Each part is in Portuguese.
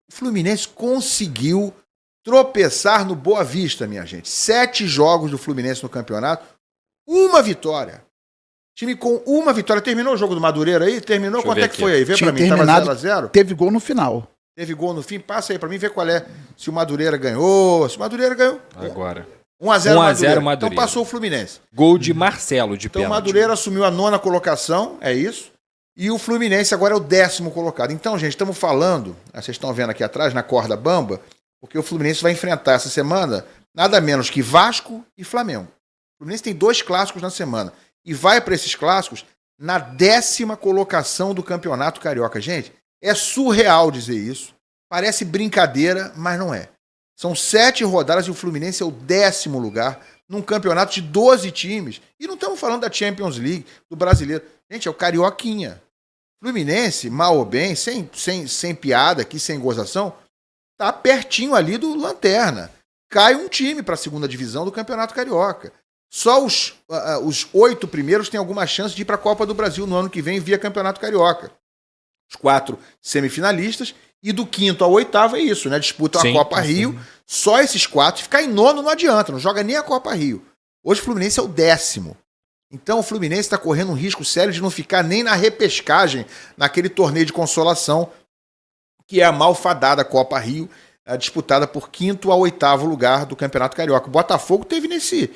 O Fluminense conseguiu tropeçar no Boa Vista, minha gente. 7 jogos do Fluminense no campeonato, 1 vitória. Time com 1 vitória. Terminou o jogo do Madureira aí? Terminou? Quanto é que foi aí? Vê pra mim. Tava 0x0? Teve gol no final. Teve gol no fim? Passa aí pra mim ver qual é. Se o Madureira ganhou. Se o Madureira ganhou. Agora. 1x0 Madureira. Então passou o Fluminense. Gol de Marcelo, de Então o pênalti. Madureira assumiu a 9ª colocação, é isso. E o Fluminense agora é o 10º colocado. Então, gente, estamos falando, vocês estão vendo aqui atrás, na corda bamba, porque o Fluminense vai enfrentar essa semana nada menos que Vasco e Flamengo. O Fluminense tem 2 clássicos na semana. E vai para esses clássicos na 10ª colocação do Campeonato Carioca. Gente, é surreal dizer isso. Parece brincadeira, mas não é. São 7 rodadas e o Fluminense é o 10º lugar num campeonato de 12 times. E não estamos falando da Champions League, do brasileiro. Gente, é o Carioquinha. Fluminense, mal ou bem, sem piada aqui, sem gozação, tá pertinho ali do Lanterna. Cai um time para a 2ª divisão do Campeonato Carioca. Só os 8 primeiros têm alguma chance de ir para a Copa do Brasil no ano que vem via Campeonato Carioca. Os 4 semifinalistas. E do 5º ao 8º é isso, né? Disputam a Copa Rio. Só esses 4. Ficar em 9º não adianta, não joga nem a Copa Rio. Hoje o Fluminense é o 10º. Então o Fluminense está correndo um risco sério de não ficar nem na repescagem, naquele torneio de consolação, que é a malfadada Copa Rio, disputada por 5º ao 8º lugar do Campeonato Carioca. O Botafogo teve nesse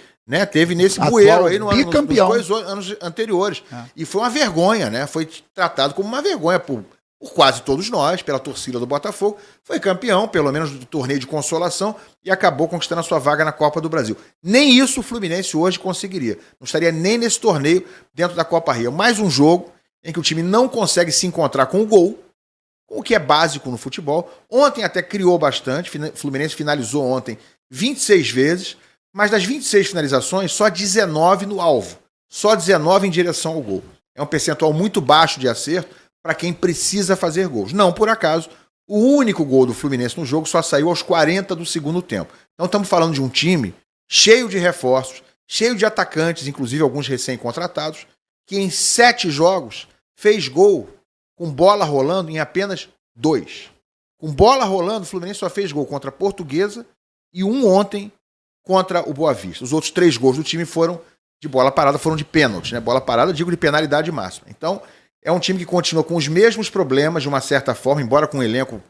bueiro aí nos 2 anos anteriores. E foi uma vergonha, né? Foi tratado como uma vergonha por quase todos nós, pela torcida do Botafogo. Foi campeão, pelo menos do torneio de consolação, e acabou conquistando a sua vaga na Copa do Brasil. Nem isso o Fluminense hoje conseguiria. Não estaria nem nesse torneio dentro da Copa Rio. Mais um jogo em que o time não consegue se encontrar com o gol, o que é básico no futebol. Ontem até criou bastante. O Fluminense finalizou ontem 26 vezes, mas das 26 finalizações, só 19 no alvo. Só 19 em direção ao gol. É um percentual muito baixo de acerto para quem precisa fazer gols. Não, por acaso, o único gol do Fluminense no jogo só saiu aos 40 do segundo tempo. Então estamos falando de um time cheio de reforços, cheio de atacantes, inclusive alguns recém-contratados, que em 7 jogos fez gol com bola rolando em apenas 2. Com bola rolando, o Fluminense só fez gol contra a Portuguesa e um ontem contra o Boa Vista. Os outros 3 gols do time foram de bola parada, foram de pênalti, né? Bola parada, digo de penalidade máxima. Então, é um time que continua com os mesmos problemas, de uma certa forma, embora com um elenco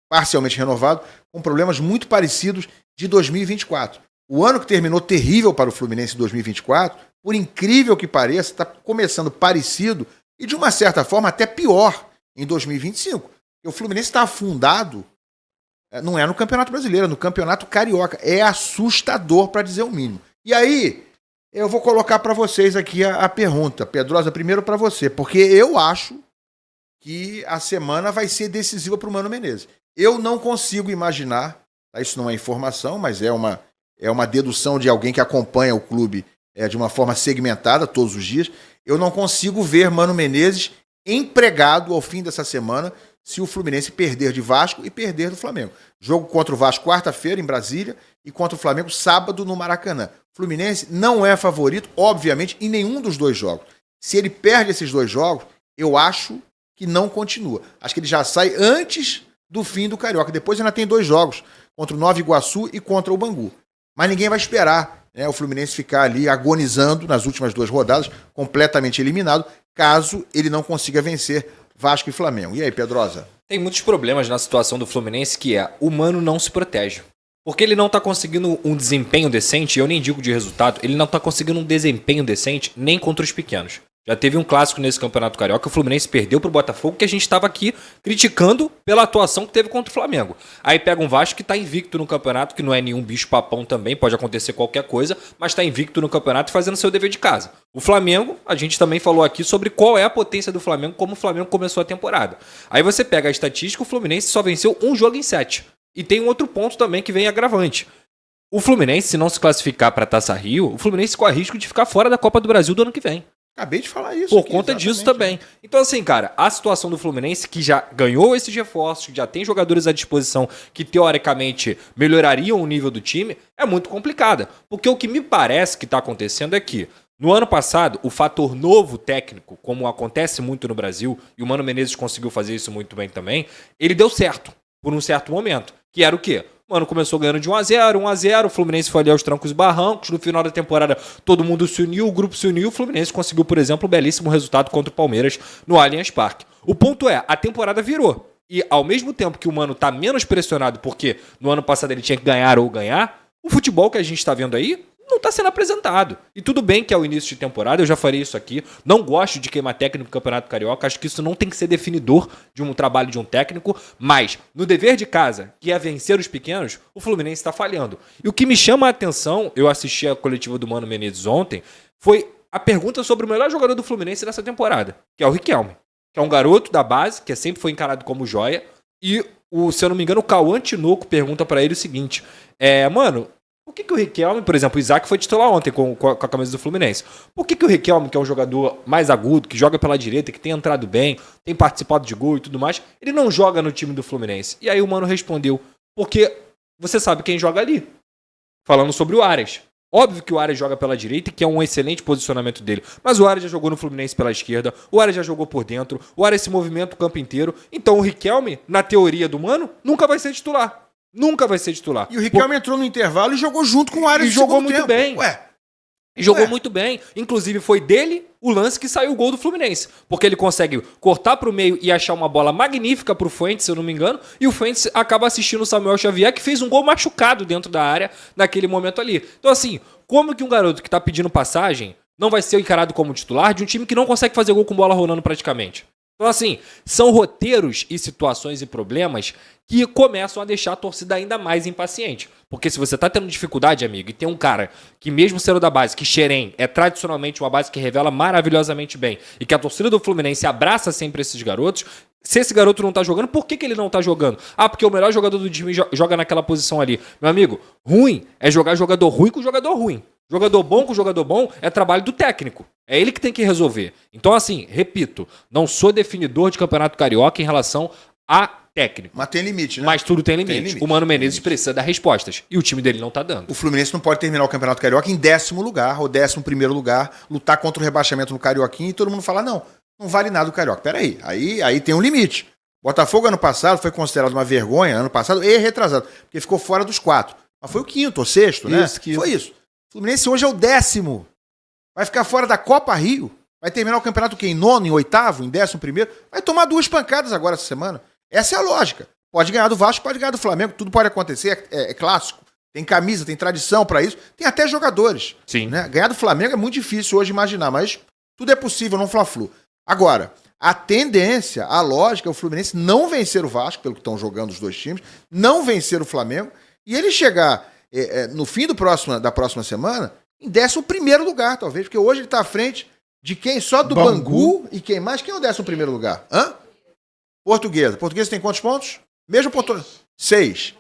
parcialmente renovado, com problemas muito parecidos de 2024. O ano que terminou terrível para o Fluminense em 2024, por incrível que pareça, está começando parecido e, de uma certa forma, até pior em 2025. O Fluminense está afundado, não é no Campeonato Brasileiro, é no Campeonato Carioca. É assustador, para dizer o mínimo. E aí, eu vou colocar para vocês aqui a pergunta. Pedrosa, primeiro para você, porque eu acho que a semana vai ser decisiva para o Mano Menezes. Eu não consigo imaginar, isso não é informação, mas é uma dedução de alguém que acompanha o clube de uma forma segmentada todos os dias. Eu não consigo ver Mano Menezes empregado ao fim dessa semana se o Fluminense perder de Vasco e perder do Flamengo. Jogo contra o Vasco quarta-feira em Brasília e contra o Flamengo sábado no Maracanã. O Fluminense não é favorito, obviamente, em nenhum dos 2 jogos. Se ele perde esses 2 jogos, eu acho que não continua. Acho que ele já sai antes do fim do Carioca. Depois ainda tem 2 jogos, contra o Nova Iguaçu e contra o Bangu. Mas ninguém vai esperar, né, o Fluminense ficar ali agonizando nas últimas 2 rodadas, completamente eliminado, caso ele não consiga vencer Vasco e Flamengo. E aí, Pedrosa? Tem muitos problemas na situação do Fluminense, que é o Mano não se protege. Porque ele não tá conseguindo um desempenho decente, eu nem digo de resultado, ele não tá conseguindo um desempenho decente nem contra os pequenos. Já teve um clássico nesse Campeonato Carioca, o Fluminense perdeu pro Botafogo, que a gente estava aqui criticando pela atuação que teve contra o Flamengo. Aí pega um Vasco que tá invicto no campeonato, que não é nenhum bicho papão também, pode acontecer qualquer coisa, mas tá invicto no campeonato e fazendo seu dever de casa. O Flamengo, a gente também falou aqui sobre qual é a potência do Flamengo, como o Flamengo começou a temporada. Aí você pega a estatística, o Fluminense só venceu um jogo em 7. E tem um outro ponto também que vem agravante. O Fluminense, se não se classificar para a Taça Rio, o Fluminense corre risco de ficar fora da Copa do Brasil do ano que vem. Acabei de falar isso. Por conta disso também. Então, assim, cara, a situação do Fluminense, que já ganhou esses reforços, que já tem jogadores à disposição que, teoricamente, melhorariam o nível do time, é muito complicada. Porque o que me parece que está acontecendo é que, no ano passado, o fator novo técnico, como acontece muito no Brasil, e o Mano Menezes conseguiu fazer isso muito bem também, ele deu certo. por um certo momento. Que era o quê? O Mano começou ganhando de 1-0, o Fluminense foi ali aos trancos e barrancos, no final da temporada todo mundo se uniu, o grupo se uniu, o Fluminense conseguiu, por exemplo, um belíssimo resultado contra o Palmeiras no Allianz Parque. O ponto é, a temporada virou. E ao mesmo tempo que o Mano tá menos pressionado, porque no ano passado ele tinha que ganhar ou ganhar, o futebol que a gente tá vendo aí não tá sendo apresentado. E tudo bem que é o início de temporada, eu já falei isso aqui, não gosto de queimar técnico no Campeonato Carioca, acho que isso não tem que ser definidor de um trabalho de um técnico, mas no dever de casa, que é vencer os pequenos, o Fluminense tá falhando. E o que me chama a atenção, eu assisti a coletiva do Mano Menezes ontem, foi a pergunta sobre o melhor jogador do Fluminense nessa temporada, que é o Riquelme, que é um garoto da base, que sempre foi encarado como joia, e, se eu não me engano, o Cauã Tinoco pergunta pra ele o seguinte, mano, por que o Riquelme, por exemplo, o Isaac foi titular ontem com a camisa do Fluminense, por que o Riquelme, que é um jogador mais agudo, que joga pela direita, que tem entrado bem, tem participado de gol e tudo mais, ele não joga no time do Fluminense? E aí o Mano respondeu, porque você sabe quem joga ali, falando sobre o Arias. Óbvio que o Arias joga pela direita, que é um excelente posicionamento dele. Mas o Arias já jogou no Fluminense pela esquerda, o Arias já jogou por dentro, o Arias se movimenta o campo inteiro. Então o Riquelme, na teoria do Mano, nunca vai ser titular. Nunca vai ser titular. E o Riquelme entrou no intervalo e jogou junto com o Arias. E jogou muito tempo. bem. Jogou muito bem. Inclusive foi dele o lance que saiu o gol do Fluminense. Porque ele consegue cortar pro meio e achar uma bola magnífica pro Fuentes, se eu não me engano. E o Fuentes acaba assistindo o Samuel Xavier, que fez um gol machucado dentro da área naquele momento ali. Então assim, como que um garoto que tá pedindo passagem não vai ser encarado como titular de um time que não consegue fazer gol com bola rolando praticamente? Então assim, são roteiros e situações e problemas que começam a deixar a torcida ainda mais impaciente. Porque se você tá tendo dificuldade, amigo, e tem um cara que mesmo sendo da base, que Xerém é tradicionalmente uma base que revela maravilhosamente bem, e que a torcida do Fluminense abraça sempre esses garotos, se esse garoto não tá jogando, por que ele não tá jogando? Ah, porque o melhor jogador do time joga naquela posição ali. Meu amigo, ruim é jogar jogador ruim com jogador ruim. Jogador bom com jogador bom é trabalho do técnico. É ele que tem que resolver. Então, assim, repito, não sou definidor de Campeonato Carioca em relação a técnico. Mas tem limite, né? Mas tudo tem limite. O Mano Menezes precisa dar respostas. E o time dele não tá dando. O Fluminense não pode terminar o Campeonato Carioca em 10º lugar ou 11º lugar, lutar contra o rebaixamento no Carioquinha e todo mundo falar, não vale nada o Carioca. Peraí, aí tem um limite. Botafogo ano passado foi considerado uma vergonha, ano passado e retrasado, porque ficou fora dos 4. Mas foi o 5º ou 6º, né? Foi isso. O Fluminense hoje é o 10º. Vai ficar fora da Copa Rio. Vai terminar o campeonato o quê? Em 9º, em 8º, em 11º? Vai tomar 2 pancadas agora essa semana. Essa é a lógica. Pode ganhar do Vasco, pode ganhar do Flamengo, tudo pode acontecer, é clássico. Tem camisa, tem tradição pra isso, tem até jogadores. Sim. Né? Ganhar do Flamengo é muito difícil hoje imaginar, mas tudo é possível no Fla-Flu. Agora, a tendência, a lógica é o Fluminense não vencer o Vasco, pelo que estão jogando os dois times, não vencer o Flamengo, e ele chegar no fim da próxima semana em 11º lugar, talvez, porque hoje ele está à frente de quem? Só do Bangu e quem mais? Quem é o 11º lugar? Portuguesa. Portuguesa tem quantos pontos? Mesmo ponto. 6.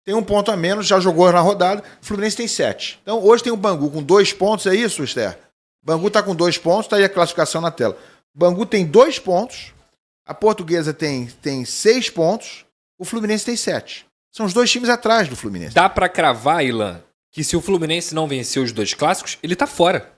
Tem 1 ponto a menos, já jogou na rodada. O Fluminense tem 7. Então hoje tem o Bangu com 2 pontos, é isso, Esther? Bangu está com 2 pontos, está aí a classificação na tela. Bangu tem 2 pontos, a Portuguesa tem 6 pontos, o Fluminense tem 7. São os 2 times atrás do Fluminense. Dá pra cravar, Ilan, que se o Fluminense não vencer os 2 clássicos, ele tá fora.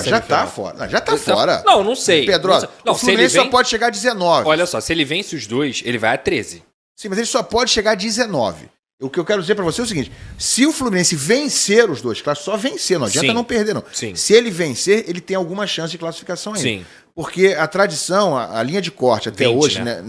Já tá fora. Não, já tá fora. Não, não sei. Pedro, o Fluminense só pode chegar a 19. Olha só, se ele vence os 2, ele vai a 13. Sim, mas ele só pode chegar a 19. O que eu quero dizer pra você é o seguinte, se o Fluminense vencer os 2 clássicos, só vencer, não adianta não perder, não. Sim. Se ele vencer, ele tem alguma chance de classificação ainda. Sim. Porque a tradição, a linha de corte até 20, hoje, né?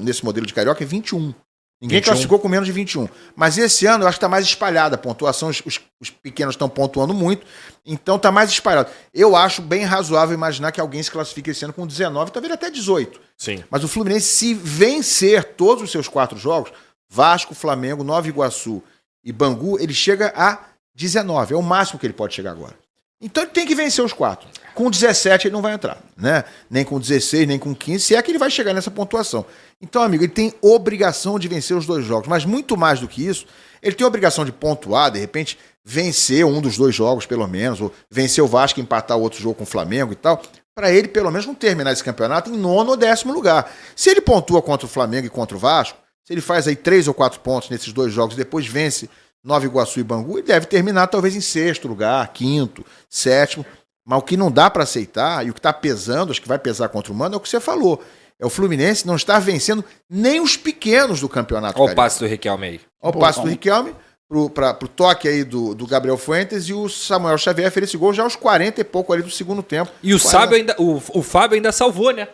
nesse modelo de Carioca, é 21. Ninguém classificou com menos de 21. Mas esse ano eu acho que está mais espalhada a pontuação, os pequenos estão pontuando muito, então está mais espalhado. Eu acho bem razoável imaginar que alguém se classifique esse ano com 19, talvez até 18. Sim. Mas o Fluminense, se vencer todos os seus 4 jogos, Vasco, Flamengo, Nova Iguaçu e Bangu, ele chega a 19. É o máximo que ele pode chegar agora. Então ele tem que vencer os 4. Com 17 ele não vai entrar, né? Nem com 16, nem com 15, se é que ele vai chegar nessa pontuação. Então, amigo, ele tem obrigação de vencer os 2 jogos, mas muito mais do que isso, ele tem a obrigação de pontuar, de repente, vencer um dos 2 jogos, pelo menos, ou vencer o Vasco e empatar o outro jogo com o Flamengo e tal, para ele, pelo menos, não terminar esse campeonato em 9º ou 10º lugar. Se ele pontua contra o Flamengo e contra o Vasco, se ele faz aí 3 ou 4 pontos nesses 2 jogos e depois vence Nova Iguaçu e Bangu, ele deve terminar talvez em 6º lugar, 5º, 7º. Mas o que não dá para aceitar, e o que está pesando, acho que vai pesar contra o Mano, é o que você falou. É o Fluminense não estar vencendo nem os pequenos do campeonato. Olha o passe do Riquelme aí. Olha o passe do Riquelme pro toque aí do Gabriel Fuentes, e o Samuel Xavier fez esse gol já aos 40 e pouco ali do segundo tempo. E o Fábio ainda salvou, né?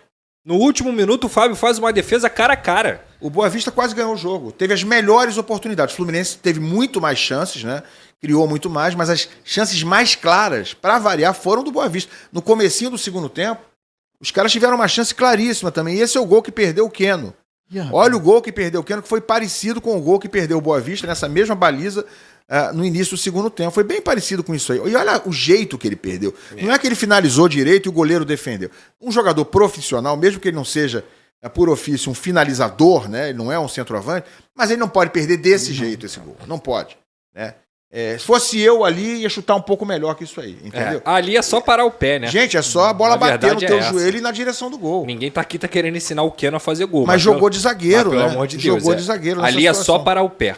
No último minuto o Fábio faz uma defesa cara a cara. O Boa Vista quase ganhou o jogo. Teve as melhores oportunidades. O Fluminense teve muito mais chances, né? Criou muito mais, mas as chances mais claras, para variar, foram do Boa Vista. No comecinho do segundo tempo, os caras tiveram uma chance claríssima também. E esse é o gol que perdeu o Keno. Olha o gol que perdeu o Keno, que foi parecido com o gol que perdeu o Boa Vista nessa mesma baliza no início do segundo tempo. Foi bem parecido com isso aí. E olha o jeito que ele perdeu. Não é que ele finalizou direito e o goleiro defendeu. Um jogador profissional, mesmo que ele não seja por ofício um finalizador, né? Ele não é um centroavante, mas ele não pode perder desse jeito esse gol. Não pode, né? Se fosse eu ali, ia chutar um pouco melhor que isso aí, entendeu? Ali é só parar o pé, né? Gente, é só a bola bater no teu joelho e na direção do gol. Ninguém tá aqui querendo ensinar o Keno a fazer gol. Mas jogou de zagueiro, pelo né? amor de Deus. Jogou de zagueiro nessa ali é situação. só parar o pé.